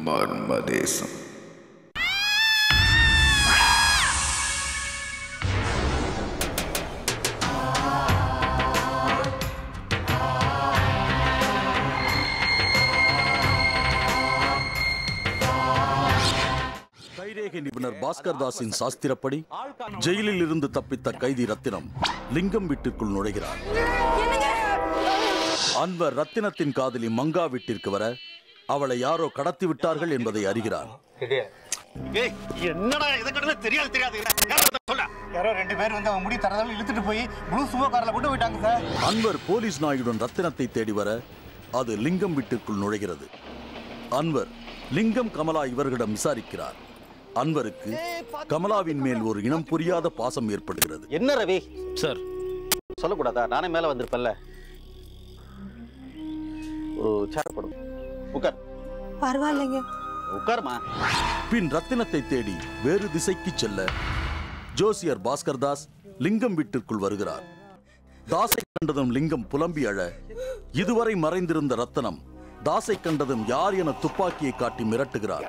மர்மதேசம். கைரேகை நிபுணர் பாஸ்கர் தாஸின் சாஸ்திரப்படி ஜெயிலில் இருந்து தப்பித்த கைதி ரத்தினம் லிங்கம் வீட்டிற்குள் நுழைகிறார். அன்வர் ரத்தினத்தின் காதலி மங்கா வீட்டிற்கு வர அவளை யாரோ கடத்தி விட்டார்கள் என்பதை அறிகிறார். அன்வர் போலீஸ் நாயுடன் ரத்தினத்தை தேடி வர அது லிங்கம் வீட்டிற்குள் நுழைகிறது. அன்வர் லிங்கம், கமலா இவர்களிடம் விசாரிக்கிறார். அன்வருக்கு கமலாவின் மேல் ஒரு இனம் புரியாத பாசம் ஏற்படுகிறது. என்ன ரவி சார், சொல்லக்கூடாதா? நானே மேல வந்திருப்பேன்ல. ஒரு சேர் போடு. உட்கார். பரவாயில்லைங்க, உட்கார்மா. பின் ரத்தினத்தை தேடி வேறு திசைக்கு செல்ல ஜோசியர் பாஸ்கர் தாஸ் லிங்கம் வீட்டிற்குள் வருகிறார். தாஸை கண்டதும் லிங்கம் புலம்பி அழ, இதுவரை மறைந்திருந்த ரத்தினம் தாஸை கண்டதும் யார் என துப்பாக்கியை காட்டி மிரட்டுகிறார்.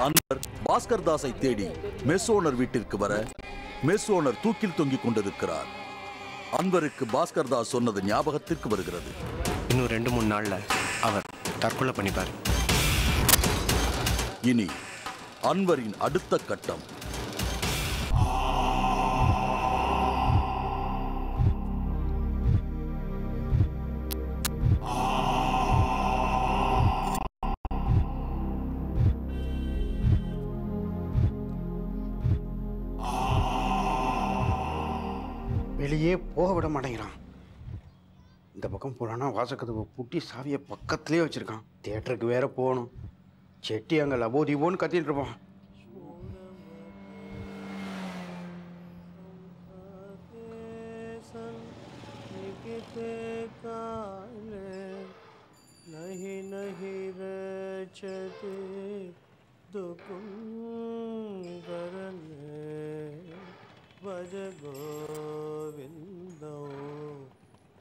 அன்வர் பாஸ்கர் தாஸை தேடி மெஸ் ஓனர் வீட்டிற்கு வர மெஸ் ஓனர் தூக்கில் தொங்கிக் கொண்டிருக்கிறார். அன்வருக்கு பாஸ்கர் தாஸ் சொன்னது ஞாபகத்திற்கு வருகிறது. இன்னும் 2-3 நாள்ல அவர் தற்கொலை பண்ணிப்பார். இனி அன்வரின் அடுத்த கட்டம். வெளியே போக விட மாட்டேங்கிறான். இந்த பக்கம் போறானா வாசக்கதவை பூட்டி சாவியை பக்கத்துலேயே வச்சிருக்கான். தியேட்டருக்கு வேற போகணும். செட்டி அங்கே லபோ தீபோன்னு கத்திட்டு இருப்பான். भज गोविंदो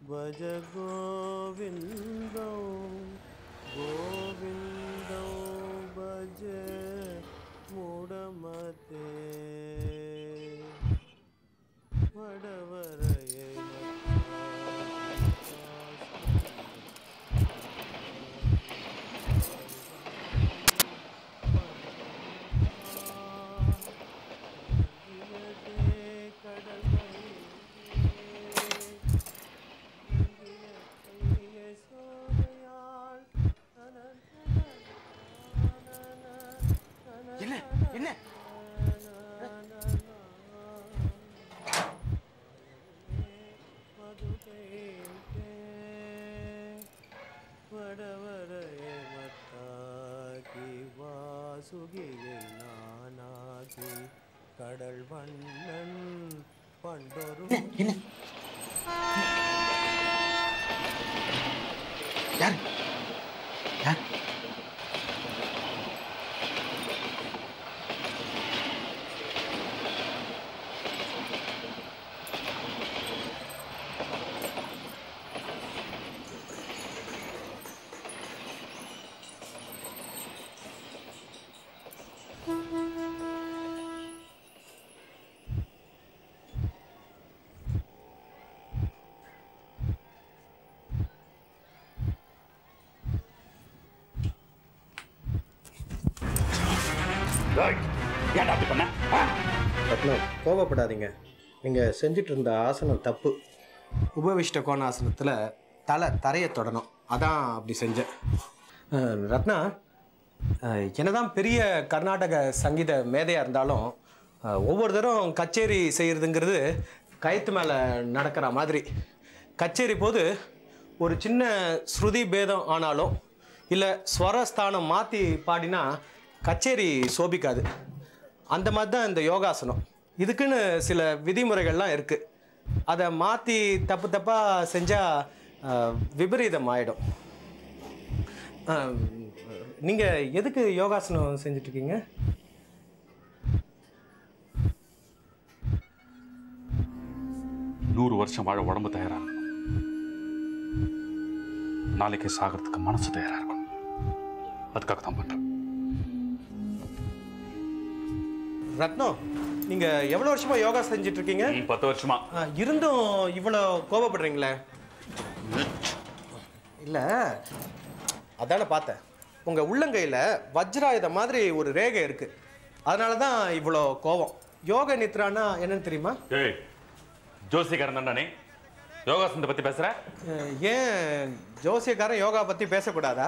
भज गोविंदो गोविंदो भज मूढ़मते वडवरये கடல் வண்ணன் பண்டொரு யார் யார் ரத்னம், கோபப்படாதீங்க. நீங்கள் செஞ்சுட்டு இருந்த ஆசனம் தப்பு. உபவிஷ்ட கோணாசனத்தில் தரையை தொடணும். அதான் அப்படி செஞ்சேன். ரத்னா, என்னதான் பெரிய கர்நாடக சங்கீத மேதையாக இருந்தாலும் ஒவ்வொரு தரம் கச்சேரி செய்கிறதுங்கிறது கயத்து மேலே நடக்கிற மாதிரி. கச்சேரி போது ஒரு சின்ன ஸ்ருதி பேதம் ஆனாலும் இல்லை ஸ்வரஸ்தானம் மாற்றி பாடினா கச்சேரி சோபிக்காது. அந்த மாதிரி தான் இந்த யோகாசனம். இதுக்குன்னு சில விதிமுறைகள்லாம் இருக்குது. அதை மாற்றி தப்பாக செஞ்சால் விபரீதம் ஆகிடும். நீங்கள் எதுக்கு யோகாசனம் செஞ்சிட்ருக்கீங்க? நூறு வருஷம் வாழ உடம்பு தயாராக நாளைக்கு சாகிறதுக்கு மனசு தயாரா இருக்கும். அதுக்காக தான் பண்றேன். ரத்னம், நீங்க எவ்வளவு வருஷமா யோகா செஞ்சுட்டு இருக்கீங்க? 10 வருஷமா. இருந்தும் இவ்வளோ கோபப்படுறீங்களே? இல்ல, அதான பார்த்தேன். உங்க உள்ளங்கையில வஜ்ராயுதம் மாதிரி ஒரு ரேகை இருக்கு. அதனால தான் இவ்வளோ கோபம். யோக நித்ரானா என்னன்னு தெரியுமா? ஏய், ஜோசியக்காரன் தானே யோகாசனத்தை பத்தி பேசுற? ஏன் ஜோசியக்காரன் யோகா பத்தி பேசக்கூடாதா?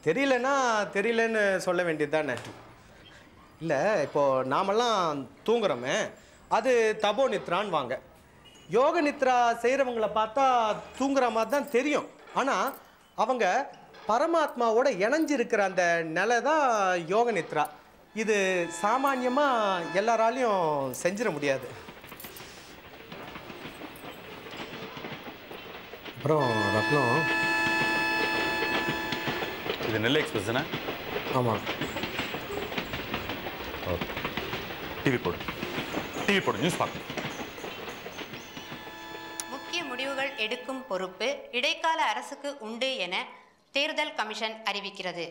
தெரியலன்னா தெரியலன்னு சொல்ல வேண்டியது தானே. இல்லை, இப்போ நாமெல்லாம் தூங்குறோமே, அது தபோ நித்ரான்னு வாங்க. யோக நித்ரா செய்கிறவங்களை பார்த்தா தூங்குற மாதிரி தான் தெரியும். ஆனால் அவங்க பரமாத்மாவோட இணைஞ்சிருக்கிற அந்த நிலை தான் யோக நித்ரா. இது சாமான்யமாக எல்லாராலையும் செஞ்சிட முடியாது. அப்புறம் ரத்னம், இது நெல்லை எக்ஸ்பிரஸ் தானே? ஆமாம். டிவி போடு, நியூஸ் பார்க்க. முக்கிய முடிவுகள் எடுக்கும் பொறுப்பு இடைக்கால அரசுக்கு உண்டு என தேர்தல் கமிஷன் அறிவிக்கிறது.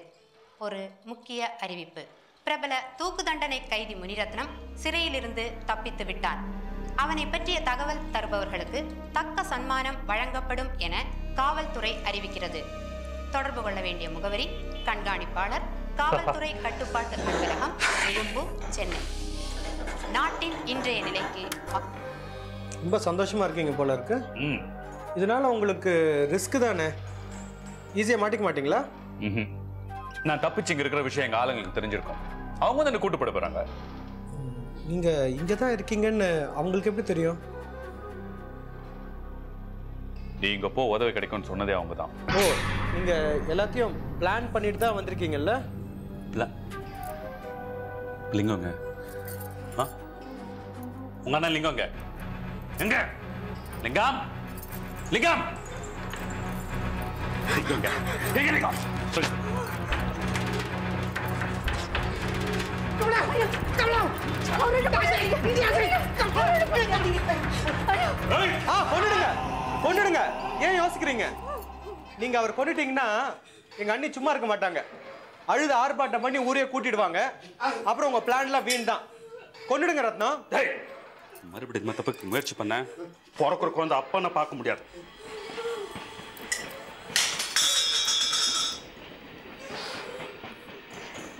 ஒரு முக்கிய அறிவிப்பு. பிரபல தூக்கு தண்டனை கைதி முனிரத்னம் சிறையிலிருந்து தப்பித்து விட்டான். அவனை பற்றிய தகவல் தருபவர்களுக்கு தக்க சன்மானம் வழங்கப்படும் என காவல்துறை அறிவிக்கிறது. தொடர்பு கொள்ள வேண்டிய முகவரி: கண்காணிப்பாளர், காவல்துறை கட்டுப்பாட்டு அலுவலகம், எழும்பு, சென்னை. நாட்டின் இன்றைய நிலைக்கு ரொம்ப சந்தோஷமா இருக்கீங்க போல இருக்கு. இதனால உங்களுக்கு ரிஸ்க் தானே? ஈஸியாக மாட்டிக்க மாட்டீங்களா? நான் தப்பிச்சு இங்க இருக்கிற விஷயம் எங்க ஆளுங்களுக்கு தெரிஞ்சிருக்கும். அவங்க வந்து என்ன கூட்டுப்பட போறாங்க. நீங்க இங்க தான் இருக்கீங்கன்னு அவங்களுக்கு எப்படி தெரியும்? நீங்க போ, உதவி கிடைக்கும்னு சொன்னதே அவங்க தான். ஓ, நீங்க எல்லாத்தையும் பிளான் பண்ணிட்டு தான் வந்திருக்கீங்கல்ல? லிங்கங்க, உங்க அண்ணன் லிங்கங்க எங்க? லிங்கம், லிங்கம், லிங்கங்க எங்க? லிங்கம் சொல்லு. கொன்னுடுங்க. ஏன் யோசிக்கிறீங்க? நீங்க அவர் கொன்னுட்டீங்கன்னா எங்க அண்ணி சும்மா இருக்க மாட்டாங்க. அழுது ஆர்ப்பாட்டம் பண்ணி ஊரே கூட்டிடுவாங்க. அப்புறம் உங்க பிளான்லாம் வீண் தான். கொன்னுடுங்க ரத்னம். மறுபடியும் தப்புக்கு முயற்சி பண்ண பிறக்கிற குழந்தை அப்பன்னு பார்க்க முடியாது.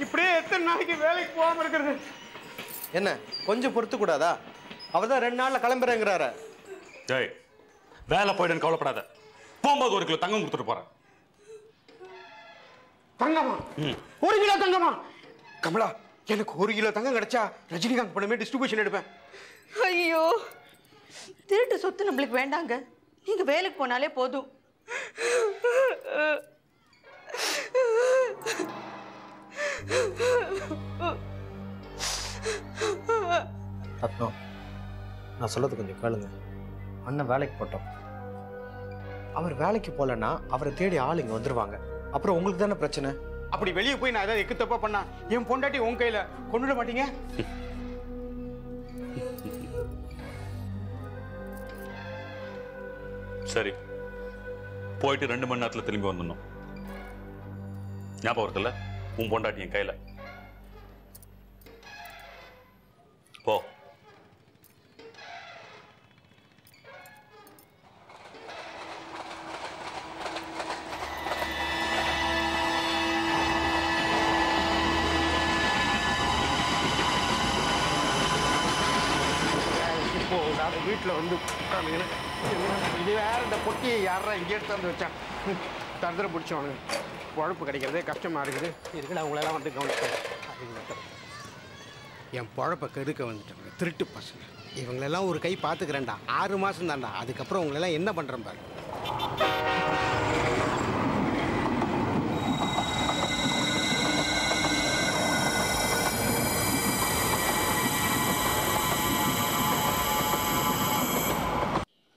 இப்படியே எத்தனை நாளைக்கு வேலைக்கு போகாம இருக்கிறது? என்ன கொஞ்சம் பொறுத்து கூடாதா? அவர் தான் 2 நாள்ல கிளம்புறேங்கிறாரு. டேய், வேலை போயிடுன்னு கவலைப்படாத. போகும்போது 1 கிலோ தங்கம் கொடுத்துட்டு போறேன். தங்கமா? 1 கிலோ தங்கமா? கமலா, எனக்கு 1 கிலோ தங்கம் கிடைச்சா ரஜினிகாந்த் படமே டிஸ்ட்ரிபியூஷன் எடுப்பேன். ஐயோ, திருட்டு சொத்து நம்மளுக்கு வேண்டாங்க. நீங்க வேலைக்கு போனாலே போதும். ரத்னம், நான் சொல்லது கொஞ்சம் கேளுங்க. அண்ணன் வேலைக்கு போட்டோம். அவர் வேலைக்கு போகலன்னா அவரை தேடி ஆள் இங்கே வந்துடுவாங்க. அப்புறம் உங்களுக்கு தானே பிரச்சனை. அப்படி வெளியே போய் நான் ஏதாவது எக்கு தப்பா பண்ணா என் பொண்டாட்டி உன் கையில கொண்டுட மாட்டீங்க? சரி, போயிட்டு 2 மணி நேரத்துல திரும்பி வந்துடணும். ஞாபகம் இருக்குல்ல? உன் பொண்டாட்டி என் கையில. போ. இப்போ வீட்டில் வந்து இது வேற இந்த பொட்டியை யாரா இங்கே எடுத்து வச்சான்? தந்திரம் பிடிச்சவனு உழப்பு கிடைக்கிறதே கஷ்டமாக இருக்குது. இருக்குல்ல, அவங்களெல்லாம் வந்து கவனிச்சேன். என் பொழப்பை கெடுக்க வந்துட்டாங்க திருட்டு பசங்க. இவங்களெல்லாம் ஒரு கை பார்த்துக்கிறேன்டா. 6 மாதம் தான்டா. அதுக்கப்புறம் உங்களெல்லாம் என்ன பண்ணுறேன் பாரு.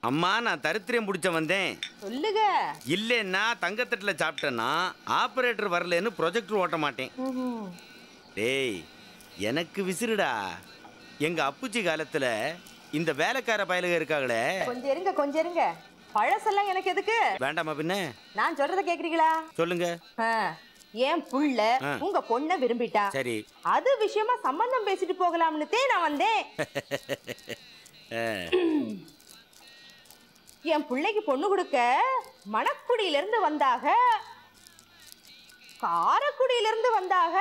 அம்மா, நான் தரித்திரம் பிடிச்ச வந்தேன். சொல்லுங்க. இல்லைன்னா தங்கத்தட்டில் சாப்பிட்டேன்னா ஆப்ரேட்டர் வரலன்னு ப்ரொஜெக்டர் ஓட்ட மாட்டேன். டேய், எனக்கு விசிறுடா. எங்க அப்புச்சி காலத்துல இந்த வேலைக்கார பயலுக இருக்காங்களே. கொஞ்சம் இருங்க. பழசெல்லாம் எனக்கு எதுக்கு? வேண்டாமா பின்ன? நான் சொல்றத கேக்குறீங்களா? சொல்லுங்க. என் புள்ள உங்க பொண்ண விரும்பிட்டா. சரி. அது விஷயமா சம்பந்தம் பேசிட்டு போகலாம்னு நான் வந்தேன். என் பிள்ளைக்கு பொண்ணு கொடுக்க மணக்குடியில இருந்து வந்தாக, காரக்குடியில இருந்து வந்தாக,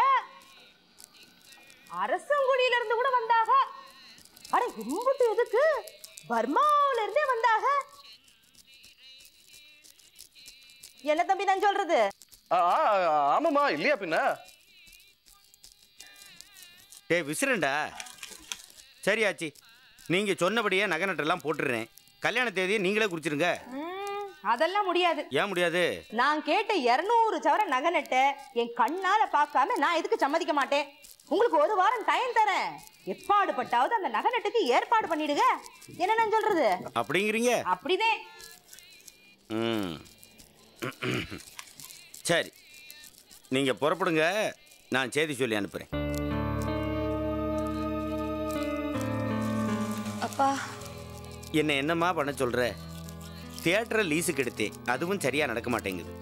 அரசங்குடியில இருந்து கூட வந்தாக. அட இம்புட்டு எதுக்கு? பர்மாவில இருந்தே வந்தாக. என்ன தம்பி நான் சொல்றது? ஆமாமா, இல்லையா பின்ன? டேய் விசிறண்டா. சரியாச்சி, நீங்க சொன்னபடியே நகை நட்டெல்லாம் போட்டுறேன். கல்யாண தேதியை நீங்களே குறிச்சிருங்க. அதெல்லாம் முடியாது. ஏன் முடியாது? நான் கேட்ட 200 சவர நகை நட்ட என் கண்ணால பார்க்காம நான் எதுக்கு சம்மதிக்க மாட்டேன். உங்களுக்கு ஒரு வாரம் டைம் தரேன். எப்பாடு பட்டாவது அந்த நகை நட்டுக்கு ஏற்பாடு பண்ணிடுங்க. என்ன நான் சொல்றது? அப்படிங்கிறீங்க? அப்படிதே. சரி, நீங்க புறப்படுங்க, நான் செய்தி சொல்லி அனுப்புறேன். அப்பா, என்னம்மா பண்ண சொல்ற? தியேட்டரை லீஸுக்கு எடுத்தேன், அதுவும் சரியா நடக்க மாட்டேங்குது.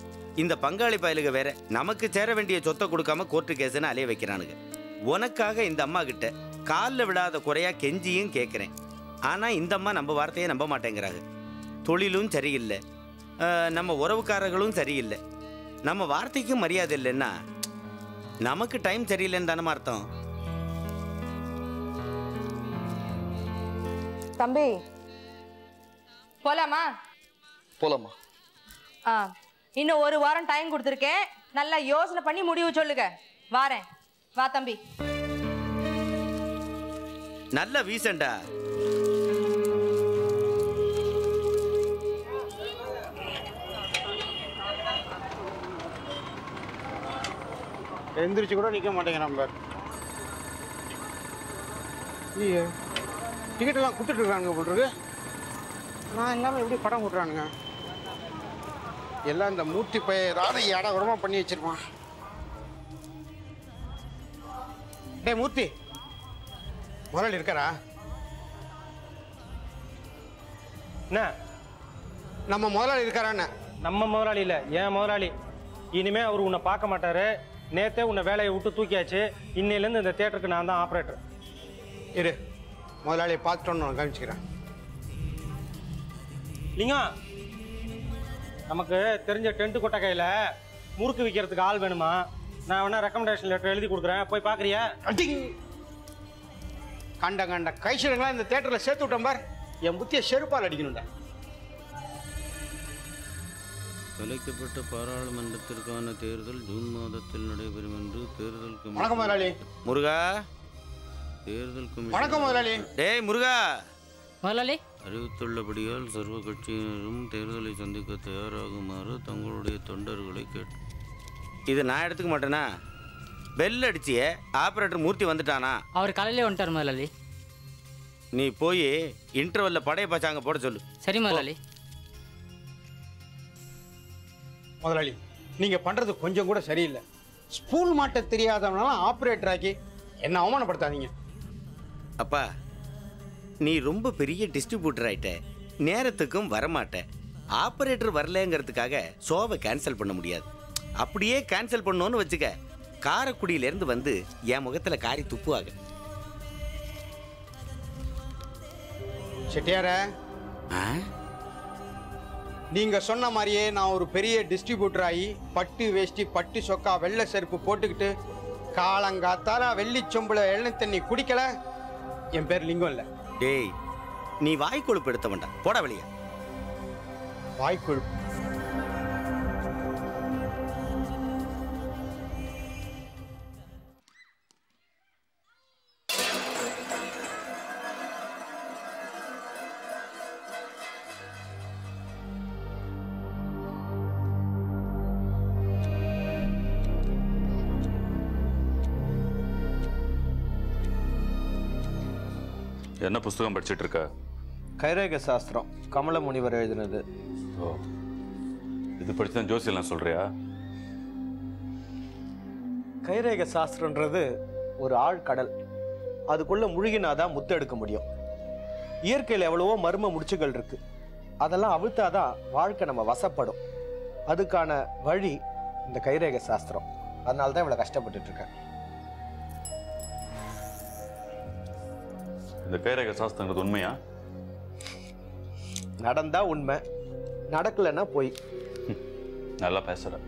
இந்த பங்காளி பயலுக வேற நமக்கு சேர வேண்டிய சொத்தை கொடுக்காம கோர்ட்டு கேஸ்ன்னு அலைய வைக்கிறானுங்க. உனக்காக இந்த அம்மா கிட்ட காலில் விடாத குறையா கெஞ்சியும் கேட்குறேன். ஆனால் இந்த அம்மா நம்ம வார்த்தையை நம்ப மாட்டேங்கிறாங்க. தொழிலும் சரியில்லை, நம்ம உறவுக்காரர்களும் சரியில்லை, நம்ம வார்த்தைக்கும் மரியாதை இல்லைன்னா நமக்கு டைம் சரியில்லைன்னு தானே அர்த்தம். தம்பி போலாமா? போலாமா? இன்னும் ஒரு வாரம் டைம் கொடுத்துருக்கேன். நல்லா யோசனை பண்ணி முடிவு சொல்லுங்க. வாரேன். வா தம்பி. நல்ல வீசண்டா. எந்திரிச்சு கூட நிற்க மாட்டேங்கிறான் பார். டிக்கெட்டெல்லாம் கொடுத்துட்டு இருக்கானுங்க போட்டுருக்கு. நான் இல்லாமல் எப்படி படம் கொடுக்குறானுங்க? எல்லாம் இந்த மூர்த்தி பையன் ஏடா உரமா பண்ணி வச்சிருப்பான். டே மூர்த்தி, முதலாளி இருக்காரா? என்ன நம்ம முதலாளி இருக்காரான்னு? நம்ம முதலாளி இல்லை, ஏன் முதலாளி. இனிமே அவர் உன்னை பார்க்க மாட்டாரு. நேற்றே உன்னை வேலையை விட்டு தூக்கியாச்சு. இன்னையிலேருந்து இந்த தியேட்டருக்கு நான் தான் ஆப்ரேட்டர். இரு, முதலாளியை பார்த்துட்டோன்னு நான் கவனிச்சுக்கிறேன். லிங்கம், நமக்கு தெரிஞ்ச டென்ட் கொட்டகையில் முறுக்கு விற்கிறதுக்கு ஆள் வேணுமா? நான் வேணா ரெக்கமெண்டேஷன் லெட்டர் எழுதி கொடுக்குறேன், போய் பார்க்குறியா? கண்ட கண்ட கைஷருங்களா இந்த தியேட்டரில் சேர்த்து விட்டோம் பார். என் புத்தியை செருப்பால் அடிக்கணும்டா. கலைக்கப்பட்ட பாராளுமன்றத்திற்கான தேர்தல் ஜூன் மாதத்தில் நடைபெறும் என்று தேர்தல் வணக்கம் முதலாளி. முருகா, தேர்தல் வணக்கம் முதலாளி. டேய் முருகா முதலாளி, அறிவித்துள்ளபடியால் சர்வ கட்சியினரும் தேர்தலை சந்திக்க தயாராகுமாறு தங்களுடைய தொண்டர்களை கேட்டு. இது நான் எடுத்துக்க மாட்டேனா? பெல் அடிச்சியே, ஆபரேட்டர் மூர்த்தி வந்துட்டானா? அவர் காலையிலே வந்துட்டார் முதலாளி. நீ போய் இன்டர்வெல்ல படைய பச்சாங்க போட சொல்லு. சரி முதலாளி. முதலாளி, நீங்கள் பண்ணுறது கொஞ்சம் கூட சரியில்லை. ஸ்பூல் மாட்ட தெரியாதவனாலும் ஆப்ரேட்டர் ஆக்கி என்ன அவமானப்படுத்தாதீங்க. அப்பா, நீ ரொம்ப பெரிய டிஸ்ட்ரிபியூட்டர் ஆயிட்ட, நேரத்துக்கும் வரமாட்ட. ஆப்ரேட்டர் வரலங்கிறதுக்காக ஷோவை கேன்சல் பண்ண முடியாது. அப்படியே கேன்சல் பண்ணோன்னு வச்சுக்க, காரக்குடியிலேருந்து வந்து என் முகத்தில் காரி துப்புவாங்க. செட்டியார, நீங்கள் சொன்ன மாதிரியே நான் ஒரு பெரிய டிஸ்ட்ரிபியூட்டர் ஆகி பட்டு வேஷ்டி பட்டு சொக்கா வெள்ளை செருப்பு போட்டுக்கிட்டு காலங்காத்தாரா வெள்ளி சொம்புல எண்ணெய் தண்ணி குடிக்கல, என் பேர் லிங்கம் இல்லை. டேய், நீ வாய்க்கொழுப்பு எடுத்த வேண்டாம், போட வெளியே. வாய்க்கொழுப்பு? என்ன புஸ்தகம் படிச்சுட்டு இருக்க? கைரேக சாஸ்திரம், கமல முனிவர் எழுதினது. ஓ, இது படிச்சு தான் ஜோசியெல்லாம் சொல்றியா? கைரேக சாஸ்திரன்றது ஒரு ஆழ்கடல். அதுக்குள்ள முழுகினாதான் முத்து எடுக்க முடியும். இயற்கையில் எவ்வளவோ மர்ம முடிச்சுகள் இருக்கு. அதெல்லாம் அவிழ்த்தாதான் வாழ்க்கை நம்ம வசப்படும். அதுக்கான வழி இந்த கைரேகை சாஸ்திரம். அதனால தான் இவ்வளவு கஷ்டப்பட்டுட்டு இருக்கேன். இந்த கைரேகை சாஸ்திரங்கிறது உண்மையா? நடந்தா உண்மை, நடக்கலைன்னா போய். நல்லா பேசுற.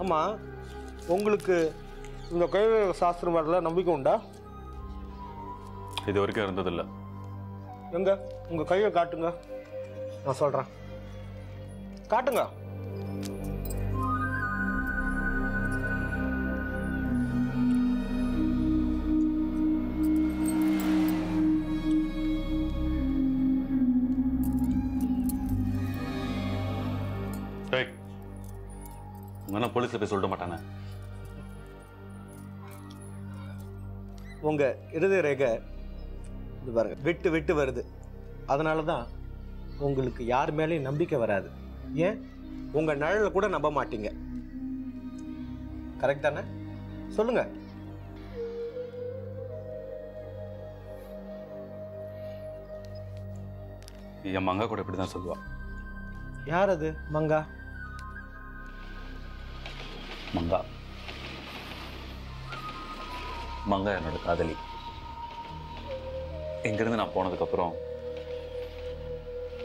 ஆமா, உங்களுக்கு இந்த கைரேகை சாஸ்திரம் வரல நம்பிக்கை உண்டா? இது வரைக்கும் இருந்ததில்லை. எங்க உங்க கையை காட்டுங்க, நான் சொல்றேன். காட்டுங்க. போலீஸ்ல போய் சொல்ல மாட்டானே. உங்க இருதய ரேகை இது பாருங்க விட்டு விட்டு வருது. அதனாலதான் உங்களுக்கு யார் மேலேயும் நம்பிக்கை வராது. ஏன், உங்க நிழல கூட நம்ப மாட்டீங்க. கரெக்ட் தானே? சொல்லுங்க. என் மங்கா கூட இப்படிதான் சொல்லுவா. யார் அது மங்கா? மங்கா மங்கா என்னோட காதலி. இங்கிருந்து நான் போனதுக்கு அப்புறம்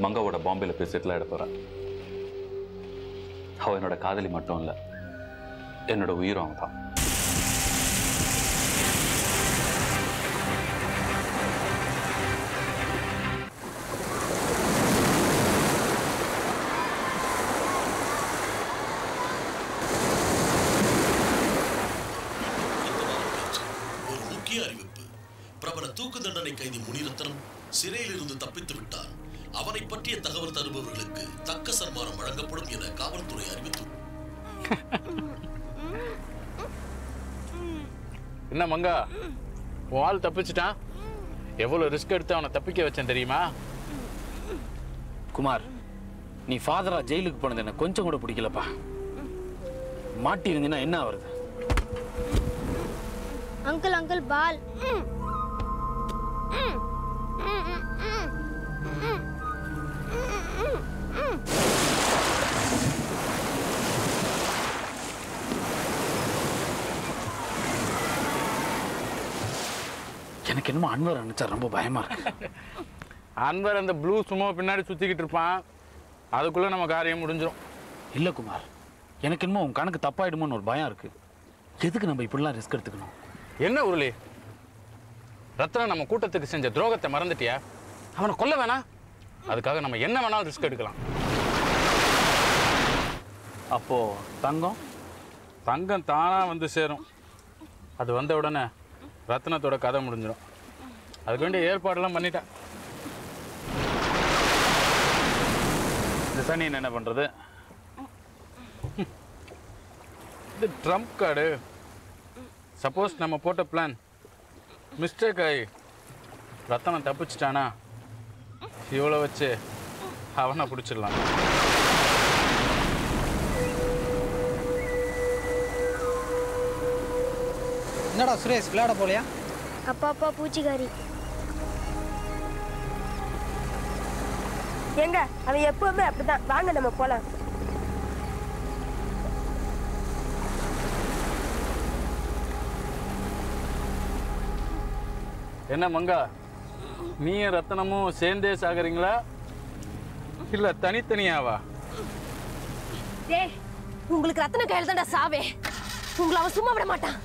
மங்காவோட பாம்பேல போய் செட்டில் ஆகிட போறேன். அவ என்னோட காதலி மட்டும் இல்லை, என்னோட உயிரும் அவன் தான். பிரபல தூக்கு தண்டனை கைதி முனிரத்னம் சிறையில் இருந்து தப்பித்து விட்டார். அவனை பற்றிய தகவல் தருபவர்களுக்கு தக்க சன்மானம் வழங்கப்படும் என காவல்துறை அறிவித்துள்ளது. என்ன மங்கா, உன் ஆள் தப்பிச்சிட்டான்? எவ்வளவு ரிஸ்க் எடுத்து அவனை தப்பிக்க வச்சேன் தெரியுமா? குமார், நீ ஃபாதரா ஜெயிலுக்கு போனது எனக்கு கொஞ்சம் கூட பிடிக்கலப்பா. மாட்டி இருந்தீங்கன்னா என்ன ஆகுறது? அங்கிள் அங்கிள் பால். எனக்கு என்னமோ அன்வர் நினைச்சா ரொம்ப பயமா இருக்கு. அன்வர் அந்த ப்ளூ சும்மா பின்னாடி சுத்திக்கிட்டு இருப்பான், அதுக்குள்ள நம்ம காரியம் முடிஞ்சிடும். இல்ல குமார், எனக்கு என்னமோ உன் கணக்கு தப்பாயிடுமோன்னு ஒரு பயம் இருக்கு. எதுக்கு நம்ம இப்படிலாம் ரிஸ்க் எடுத்துக்கணும்? என்ன உருளி, ரத்னம் நம்ம கூட்டத்துக்கு செஞ்ச துரோகத்தை மறந்துட்டியா? அவனை கொல்ல வேணாம், அதுக்காக நம்ம என்ன வேணாலும் ரிஸ்க் எடுக்கலாம். அப்போ தங்கம் தங்கம் தானா வந்து சேரும். அது வந்த உடனே ரத்னத்தோட கதை முடிஞ்சிடும். அதுக்கு வேண்டிய ஏற்பாடெல்லாம் பண்ணிட்டேன். இந்த சனியன் என்ன பண்றது? இது ட்ரம்ப் கார்டு. சப்போஸ் நம்ம போட்ட பிளான் மிஸ்டேக் ஆகி ரத்தனம் தப்பிச்சிட்டானா, இவ்வளோ வச்சு அவனை பிடிச்சிடலாம். என்னடா சுரேஷ், விளையாட போலையா? அப்பா அப்பா பூச்சிக்காரி. எங்க அவன் எப்பவுமே அப்படிதான். வாங்க நம்ம போலாம். என்ன மங்கா, நீயும் ரத்தனமும் சேர்ந்தே சாகுறீங்களா இல்ல தனித்தனியாவா? டேய், உங்களுக்கு ரத்தன கையில தான்டா சாவே. உங்களை அவன் சும்மா விட மாட்டான்.